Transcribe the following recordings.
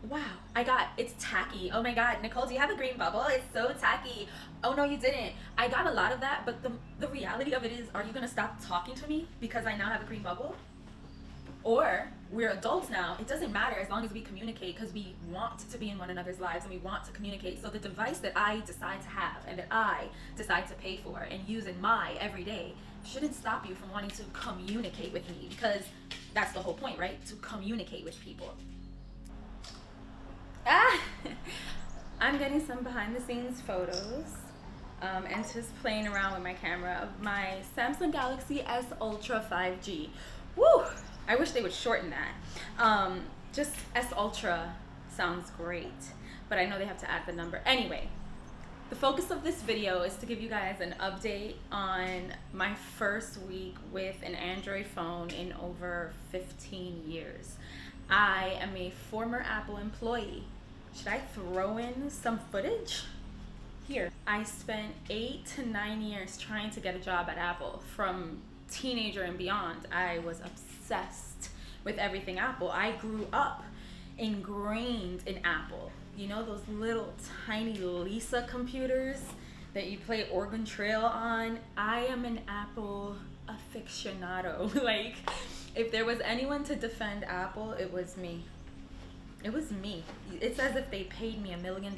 Wow, it's tacky. Oh my God, Nicole, do you have a green bubble? It's so tacky. Oh no, you didn't. I got a lot of that, but the reality of it is, are you gonna stop talking to me because I now have a green bubble? Or we're adults now. It doesn't matter as long as we communicate because we want to be in one another's lives and we want to communicate. So the device that I decide to have and that I decide to pay for and use in my everyday shouldn't stop you from wanting to communicate with me, because that's the whole point, right? To communicate with people. Ah, I'm getting some behind the scenes photos and just playing around with my camera of my Samsung Galaxy S Ultra 5G. Woo! I wish they would shorten that. Just S Ultra sounds great, but I know they have to add the number. Anyway, the focus of this video is to give you guys an update on my first week with an Android phone in over 15 years. I am a former Apple employee. Should I throw in some footage? Here, I spent 8 to 9 years trying to get a job at Apple. From teenager and beyond, I was obsessed with everything Apple. I grew up ingrained in Apple. You know those little tiny Lisa computers that you play Oregon Trail on? I am an Apple aficionado. Like, if there was anyone to defend Apple, it was me. It was me. It's as if they paid me $1 million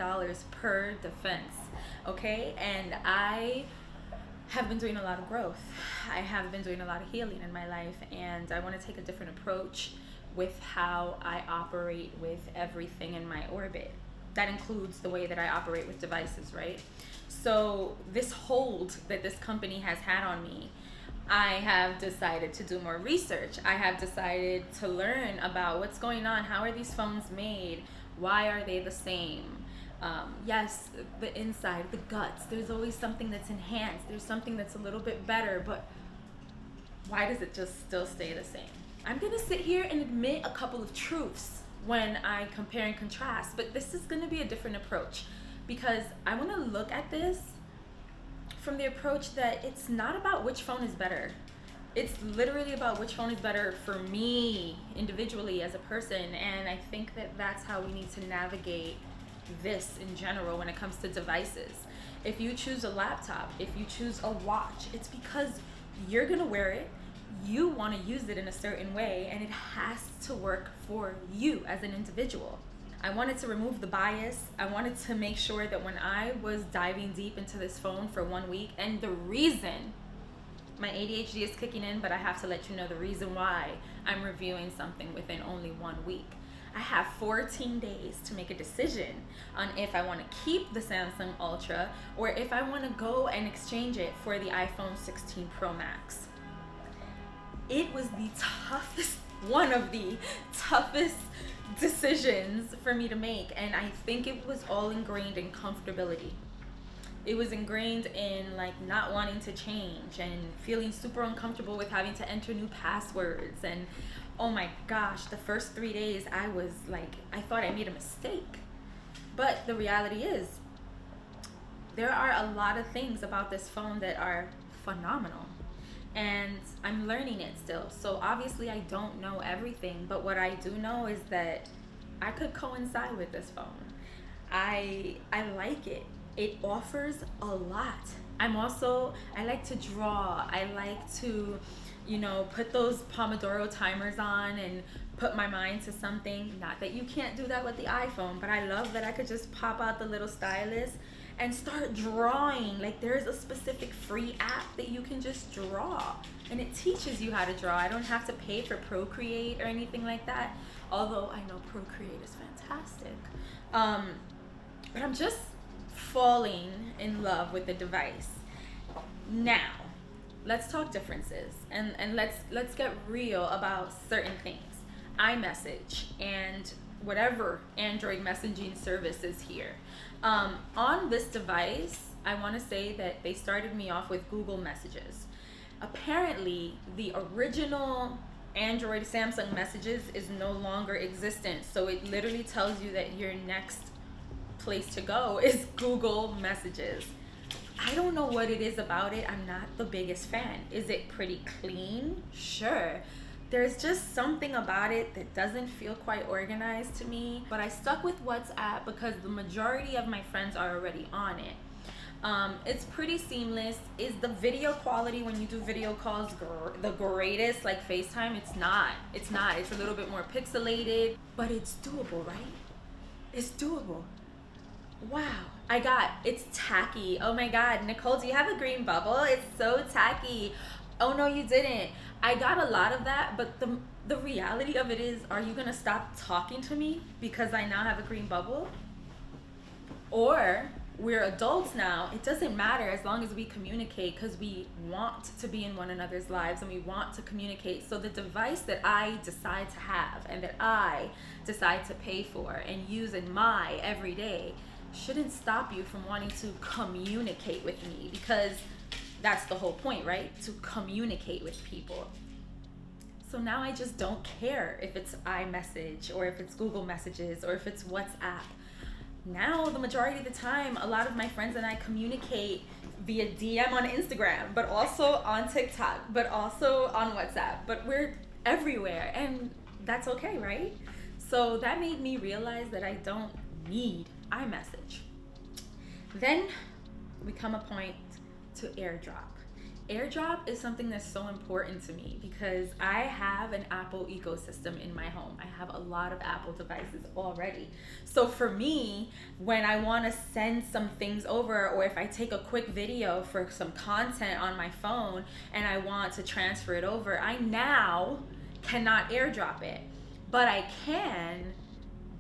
per defense, okay? And I have been doing a lot of growth. I have been doing a lot of healing in my life, and I want to take a different approach with how I operate with everything in my orbit. That includes the way that I operate with devices, right? So this hold that this company has had on me, I have decided to do more research. I have decided to learn about what's going on. How are these phones made? Why are they the same? Yes, the inside, the guts, there's always something that's enhanced. There's something that's a little bit better, but why does it just still stay the same? I'm gonna sit here and admit a couple of truths when I compare and contrast, but this is gonna be a different approach because I wanna look at this from the approach that it's not about which phone is better. It's literally about which phone is better for me individually as a person, and I think that that's how we need to navigate this in general when it comes to devices. If you choose a laptop, if you choose a watch, it's because you're gonna wear it, you want to use it in a certain way, and it has to work for you as an individual. I wanted to remove the bias. I wanted to make sure that when I was diving deep into this phone for 1 week, and the reason my ADHD is kicking in, but I have to let you know the reason why I'm reviewing something within only 1 week. I have 14 days to make a decision on if I want to keep the Samsung Ultra or if I want to go and exchange it for the iPhone 16 Pro Max. It was one of the toughest decisions for me to make, and I think it was all ingrained in comfortability. It was ingrained in like not wanting to change and feeling super uncomfortable with having to enter new passwords. And oh my gosh, the first 3 days I was like, I thought I made a mistake. But the reality is, there are a lot of things about this phone that are phenomenal, and I'm learning it still. So obviously I don't know everything, but what I do know is that I could coincide with this phone. I like it. It offers a lot. I like to draw. I like to, put those Pomodoro timers on and put my mind to something. Not that you can't do that with the iPhone, but I love that I could just pop out the little stylus and start drawing. Like, there's a specific free app that you can just draw, and it teaches you how to draw. I don't have to pay for Procreate or anything like that, although I know Procreate is fantastic. But I'm just falling in love with the device. Now, let's talk differences, and let's get real about certain things. iMessage and whatever Android messaging service is here. On this device, I want to say that they started me off with Google Messages. Apparently, the original Android Samsung Messages is no longer existent, so it literally tells you that your next place to go is Google Messages. I don't know what it is about it. I'm not the biggest fan. Is it pretty clean? Sure. there's just something about it that doesn't feel quite organized to me. But I stuck with WhatsApp because the majority of my friends are already on it. It's pretty seamless. Is the video quality when you do video calls the greatest like FaceTime? It's not. It's a little bit more pixelated, but it's doable, right? It's doable. Wow. It's tacky. Oh my God. Nicole, do you have a green bubble? It's so tacky. Oh no, you didn't. I got a lot of that, but the reality of it is, are you gonna stop talking to me because I now have a green bubble? Or we're adults now. It doesn't matter as long as we communicate, because we want to be in one another's lives and we want to communicate. So the device that I decide to have and that I decide to pay for and use in my everyday shouldn't stop you from wanting to communicate with me, because that's the whole point, right? To communicate with people. So now I just don't care if it's iMessage or if it's Google Messages or if it's WhatsApp. Now, the majority of the time, a lot of my friends and I communicate via DM on Instagram, but also on TikTok, but also on WhatsApp. But we're everywhere, and that's okay, right? So that made me realize that I don't need iMessage. Then we come a point to AirDrop. AirDrop is something that's so important to me because I have an Apple ecosystem in my home. I have a lot of Apple devices already. So for me, when I want to send some things over, or if I take a quick video for some content on my phone and I want to transfer it over, I now cannot AirDrop it, but I can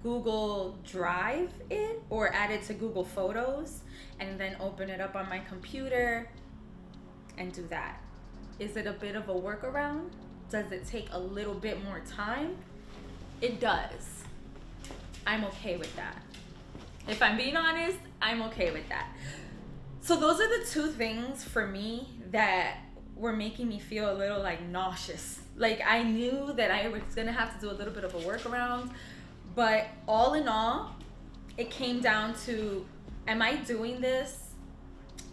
Google Drive it or add it to Google Photos and then open it up on my computer and do that. Is it a bit of a workaround? Does it take a little bit more time? It does. I'm okay with that. If I'm being honest, I'm okay with that. So those are the two things for me that were making me feel a little like nauseous. Like I knew that I was gonna have to do a little bit of a workaround, but all in all, it came down to, am I doing this?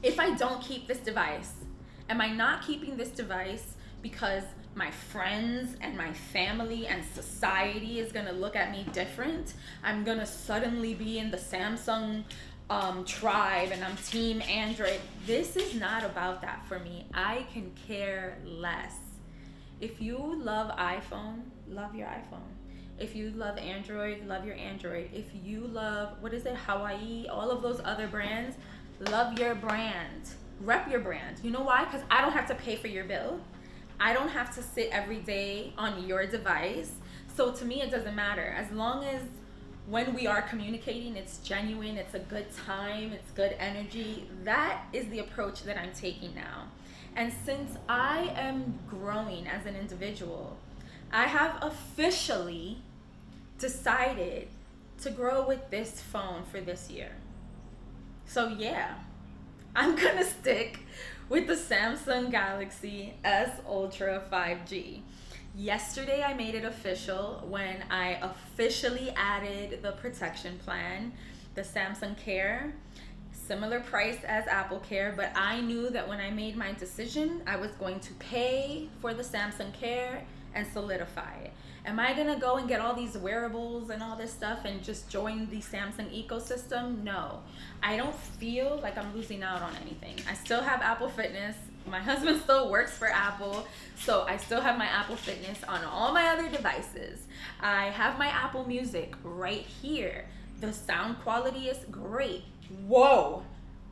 If I don't keep this device, am I not keeping this device because my friends and my family and society is gonna look at me different? I'm gonna suddenly be in the Samsung tribe and I'm team Android. This is not about that for me. I can care less. If you love iPhone, love your iPhone. If you love Android, love your Android. If you love, Hawaii, all of those other brands, love your brand. Rep your brand. You know why? Because I don't have to pay for your bill. I don't have to sit every day on your device. So to me, it doesn't matter. As long as when we are communicating, it's genuine, it's a good time, it's good energy. That is the approach that I'm taking now. And since I am growing as an individual, I have officially decided to grow with this phone for this year. So yeah, I'm gonna stick with the Samsung Galaxy S Ultra 5G. Yesterday I made it official when I officially added the protection plan, the Samsung Care. Similar price as Apple Care, but I knew that when I made my decision, I was going to pay for the Samsung Care and solidify it. Am I gonna go and get all these wearables and all this stuff and just join the Samsung ecosystem? No. I don't feel like I'm losing out on anything. I still have Apple Fitness. My husband still works for Apple, so I still have my Apple Fitness on all my other devices. I have my Apple Music right here. The sound quality is great. Whoa!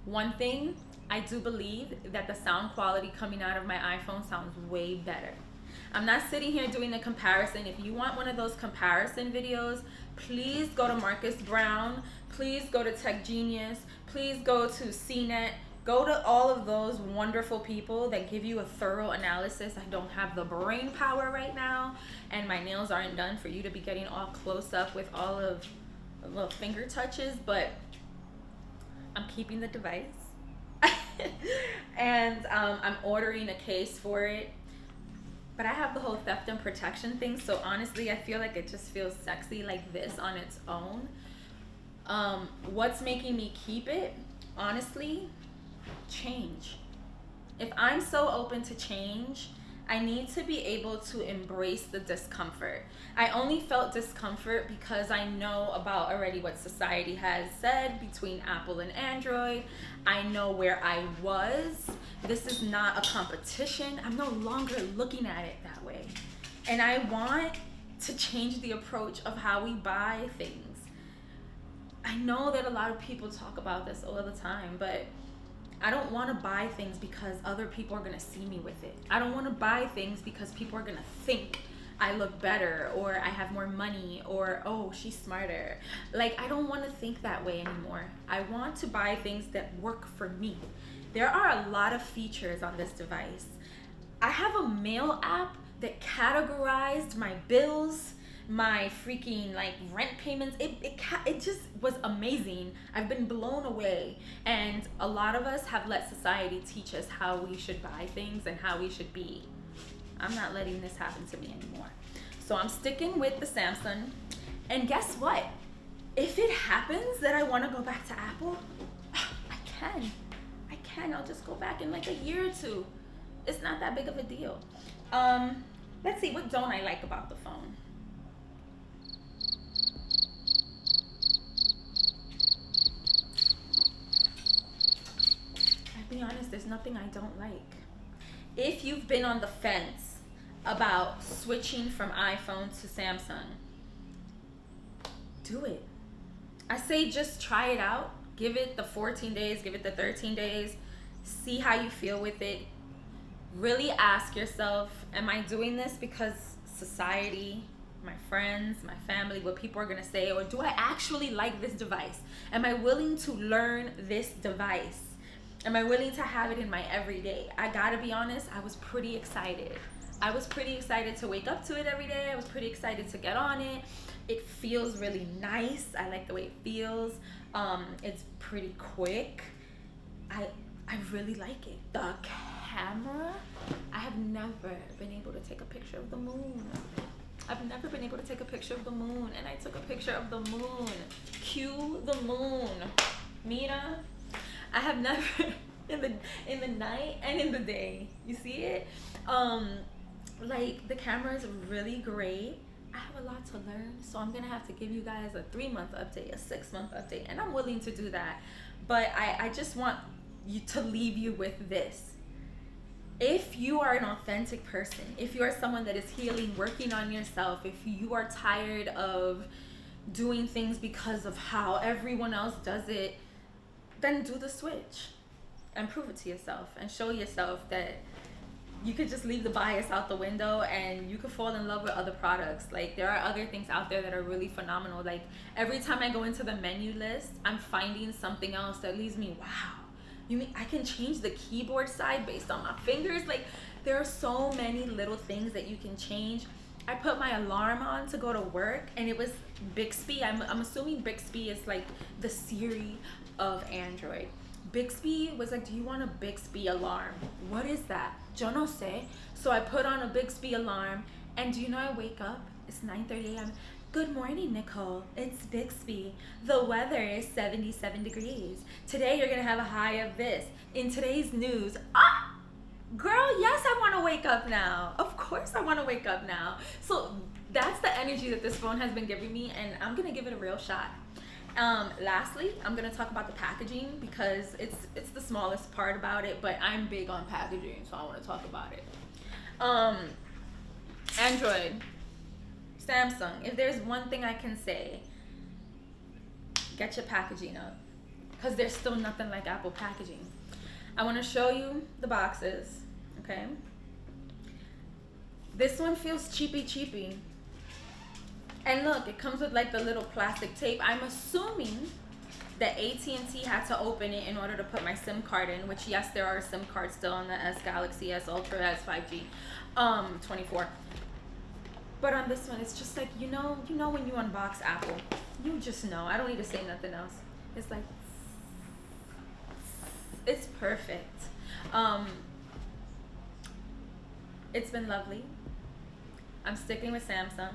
One thing, I do believe that the sound quality coming out of my iPhone sounds way better. I'm not sitting here doing a comparison. If you want one of those comparison videos, please go to Marcus Brown. Please go to Tech Genius. Please go to CNET. Go to all of those wonderful people that give you a thorough analysis. I don't have the brain power right now, and my nails aren't done for you to be getting all close up with all of the little finger touches, but I'm keeping the device. And I'm ordering a case for it. But I have the whole theft and protection thing, so honestly, I feel like it just feels sexy like this on its own. What's making me keep it? Honestly, change. If I'm so open to change, I need to be able to embrace the discomfort. I only felt discomfort because I know about already what society has said between Apple and Android. I know where I was. This is not a competition. I'm no longer looking at it that way. And I want to change the approach of how we buy things. I know that a lot of people talk about this all the time, but I don't want to buy things because other people are going to see me with it. I don't want to buy things because people are going to think I look better, or I have more money, or oh, she's smarter. Like, I don't want to think that way anymore. I want to buy things that work for me. There are a lot of features on this device. I have a mail app that categorized my bills, my freaking like rent payments. It just was amazing. I've been blown away. And a lot of us have let society teach us how we should buy things and how we should be. I'm not letting this happen to me anymore. So I'm sticking with the Samsung. And guess what? If it happens that I want to go back to Apple, I can. I'll just go back in like a year or two. It's not that big of a deal. Let's see, what don't I like about the phone? I'll be honest, there's nothing I don't like. If you've been on the fence about switching from iPhone to Samsung, do it. I say just try it out. Give it the 14 days, give it the 13 days. See how you feel with it. Really ask yourself, am I doing this because society, my friends, my family, what people are gonna say, or do I actually like this device? Am I willing to learn this device? Am I willing to have it in my everyday? I gotta be honest, I was pretty excited. I was pretty excited to wake up to it every day. I was pretty excited to get on it. It feels really nice. I like the way it feels. It's pretty quick. I really like it. The camera, I have never been able to take a picture of the moon. I've never been able to take a picture of the moon, and I took a picture of the moon. Cue the moon. Mira, I have never in the night and in the day. You see it? Like, the camera is really great. I have a lot to learn, so I'm gonna have to give you guys a 3-month update, a 6-month update, and I'm willing to do that. But I just want you to leave you with this. If you are an authentic person, if you are someone that is healing, working on yourself, if you are tired of doing things because of how everyone else does it, then do the switch and prove it to yourself and show yourself that you could just leave the bias out the window and you could fall in love with other products. Like, there are other things out there that are really phenomenal. Like, every time I go into the menu list, I'm finding something else that leaves me, wow, you mean I can change the keyboard side based on my fingers? Like, there are so many little things that you can change. I put my alarm on to go to work, and it was Bixby. I'm assuming Bixby is like the Siri of Android. Bixby was like, do you want a Bixby alarm? What is that? Yo no sé. So I put on a Bixby alarm, and do you know I wake up? It's 9:30 a.m. Good morning, Nicole. It's Bixby. The weather is 77 degrees. Today you're gonna have a high of this. In today's news, girl, yes, I wanna wake up now. Of course I wanna wake up now. So that's the energy that this phone has been giving me, and I'm gonna give it a real shot. Lastly, I'm gonna talk about the packaging because it's the smallest part about it, but I'm big on packaging, so I want to talk about it. Android, Samsung, if there's one thing I can say, get your packaging up, because there's still nothing like Apple packaging. I want to show you the boxes, okay? This one feels cheapy. And look, it comes with like the little plastic tape. I'm assuming that AT&T had to open it in order to put my SIM card in, which yes, there are SIM cards still on the S Galaxy, S Ultra, S 5G, 24. But on this one, it's just like, you know when you unbox Apple, you just know. I don't need to say nothing else. It's like, it's perfect. It's been lovely. I'm sticking with Samsung.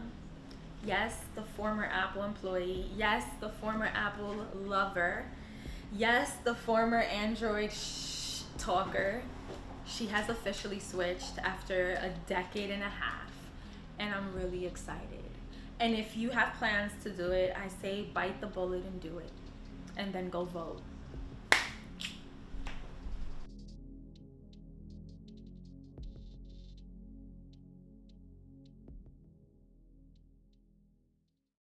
Yes, the former Apple employee. Yes, the former Apple lover. Yes, the former Android talker. She has officially switched after a decade and a half, and I'm really excited. And if you have plans to do it, I say bite the bullet and do it, and then go vote.